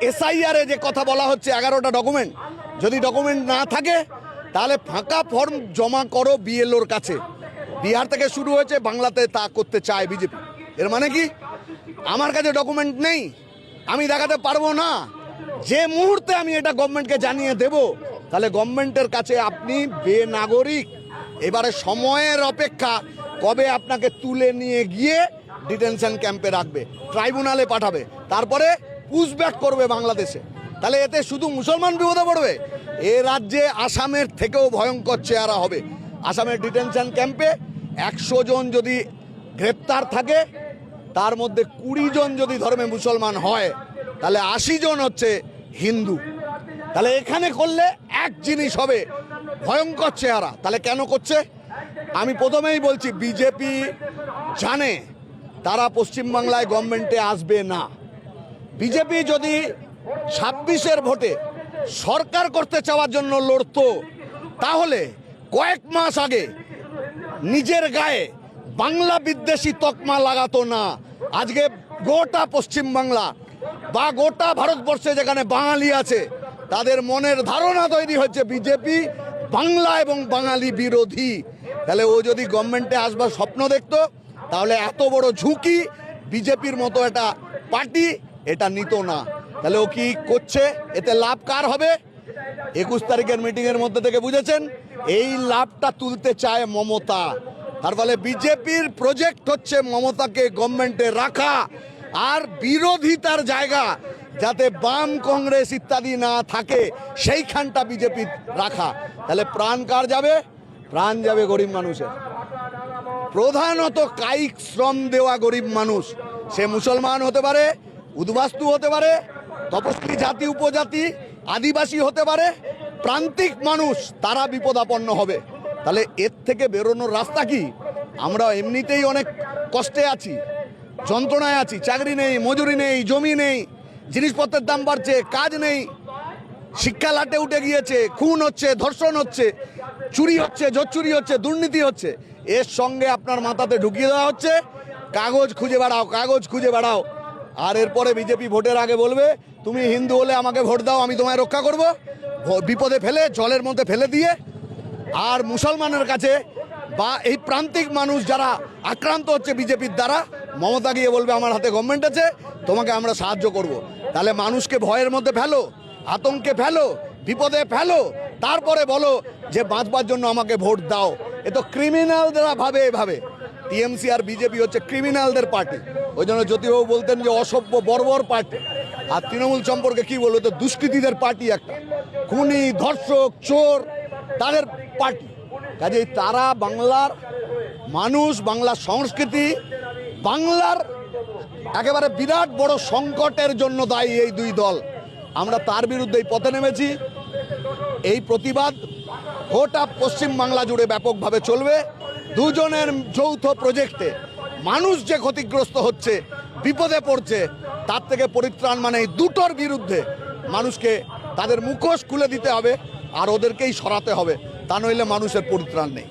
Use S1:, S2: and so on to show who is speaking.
S1: SIR যে কথা বলা হচ্ছে 11টা ডকুমেন্ট, যদি ডকুমেন্ট না থাকে তাহলে ফাঁকা ফর্ম জমা করো বিএলওর কাছে। বিহার থেকে শুরু হয়েছে, বাংলাতে তা করতে চায় বিজেপি। এর মানে কি আমার কাছে ডকুমেন্ট নেই, আমি দেখাতে পারবো না। যে মুহূর্তে আমি এটা গভর্নমেন্টকে জানিয়ে দেব, তাহলে গভর্নমেন্টের কাছে আপনি বেনাগরিক। এবারে সময়ের অপেক্ষা, কবে আপনাকে তুলে নিয়ে গিয়ে ডিটেনশন ক্যাম্পে রাখবে, ট্রাইব্যুনালে পাঠাবে, তারপরে পুশব্যাক করবে বাংলাদেশে। তাহলে এতে শুধু মুসলমান বিপদে পড়বে? এ রাজ্যে আসামের থেকেও ভয়ঙ্কর চেহারা হবে। আসামের ডিটেনশন ক্যাম্পে 100 জন যদি গ্রেপ্তার থাকে, তার মধ্যে 20 জন যদি ধর্মে মুসলমান হয়, তাহলে 80 জন হচ্ছে হিন্দু। তাহলে এখানে করলে এক জিনিস হবে, ভয়ঙ্কর চেহারা। তাহলে কেন করছে? আমি প্রথমেই বলছি, বিজেপি জানে তারা পশ্চিমবাংলায় গভর্নমেন্টে আসবে না। বিজেপি যদি 26-এর ভোটে সরকার করতে চাওয়ার জন্য লড়তো, তাহলে কয়েক মাস আগে নিজের গায়ে বাংলা বিদ্বেষী তকমা লাগাতো না। আজকে গোটা পশ্চিমবাংলা বা গোটা ভারতবর্ষে যেখানে বাঙালি আছে, তাদের মনের ধারণা তৈরি হচ্ছে বিজেপি বাংলা এবং বাঙালি বিরোধী। তাহলে ও যদি গভর্নমেন্টে আসবার স্বপ্ন দেখতো, তাহলে এত বড় ঝুঁকি বিজেপির মতো একটা পার্টি এটা নিত না। তাহলে ও কি করছে? এতে লাভ কার হবে? 21 তারিখের মিটিংয়ের মধ্যে থেকে বুঝেছেন, এই লাভটা তুলতে চায় মমতা। তার ফলে বিজেপির প্রজেক্ট হচ্ছে মমতাকে গভর্নমেন্টে রাখা, আর বিরোধিতার জায়গা যাতে বাম কংগ্রেস ইত্যাদি না থাকে, সেইখানটা বিজেপির রাখা। তাহলে প্রাণ কার যাবে? প্রাণ যাবে গরিব মানুষের, প্রধানত কায়িক শ্রম দেওয়া গরিব মানুষ। সে মুসলমান হতে পারে, উদ্বাস্তু হতে পারে, তপস্বী জাতি উপজাতি, আদিবাসী হতে পারে, প্রান্তিক মানুষ, তারা বিপদাপন্ন হবে। তাহলে এর থেকে বেরোনোর রাস্তা কি? আমরা এমনিতেই অনেক কষ্টে আছি, যন্ত্রণায় আছি, চাকরি নেই, মজুরি নেই, জমি নেই, জিনিসপত্রের দাম বাড়ছে, কাজ নেই, শিক্ষা লাটে উঠে গিয়েছে, খুন হচ্ছে, ধর্ষণ হচ্ছে, চুরি হচ্ছে, জোচ্চুরি হচ্ছে, দুর্নীতি হচ্ছে। এর সঙ্গে আপনার মাথাতে ঢুকিয়ে দেওয়া হচ্ছে কাগজ খুঁজে বেড়াও, কাগজ খুঁজে বেড়াও। আর এরপরে বিজেপি ভোটের আগে বলবে, তুমি হিন্দু হলে আমাকে ভোট দাও, আমি তোমায় রক্ষা করব, বিপদে ফেলে জলের মধ্যে ফেলে দিয়ে। আর মুসলমানের কাছে বা এই প্রান্তিক মানুষ যারা আক্রান্ত হচ্ছে বিজেপির দ্বারা, মমতা গিয়ে বলবে আমার হাতে গভর্নমেন্ট আছে, তোমাকে আমরা সাহায্য করব। তাহলে মানুষকে ভয়ের মধ্যে ফেলো, আতঙ্কে ফেলো, বিপদে ফেলো, তারপরে বলো যে বাঁচবার জন্য আমাকে ভোট দাও। এ তো ক্রিমিনালরা ভাবে এভাবে। টিএমসি আর বিজেপি হচ্ছে ক্রিমিনালদের পার্টি। ওই জন্য জ্যোতিবাবু বলতেন যে অসভ্য বর্বর পার্টি। আর তৃণমূল সম্পর্কে কি বলবো, তো দুষ্কৃতীদের পার্টি একটা, খুনি, ধর্ষক, চোর, তাদের পার্টি। কাজেই তারা বাংলার মানুষ, বাংলার সংস্কৃতি, বাংলার একেবারে বিরাট বড় সংকটের জন্য দায়ী এই দুই দল। আমরা তার বিরুদ্ধে এই পথে নেমেছি। এই প্রতিবাদ গোটা পশ্চিমবাংলা জুড়ে ব্যাপকভাবে চলবে। দুজনের যৌথ প্রজেক্টে মানুষ যে ক্ষতিগ্রস্ত হচ্ছে, বিপদে পড়ছে, তার থেকে পরিত্রাণ মানে এই দুটোর বিরুদ্ধে মানুষকে তাদের মুখোশ খুলে দিতে হবে আর ওদেরকেই সরাতে হবে, তা নইলে মানুষের পরিত্রাণ নেই।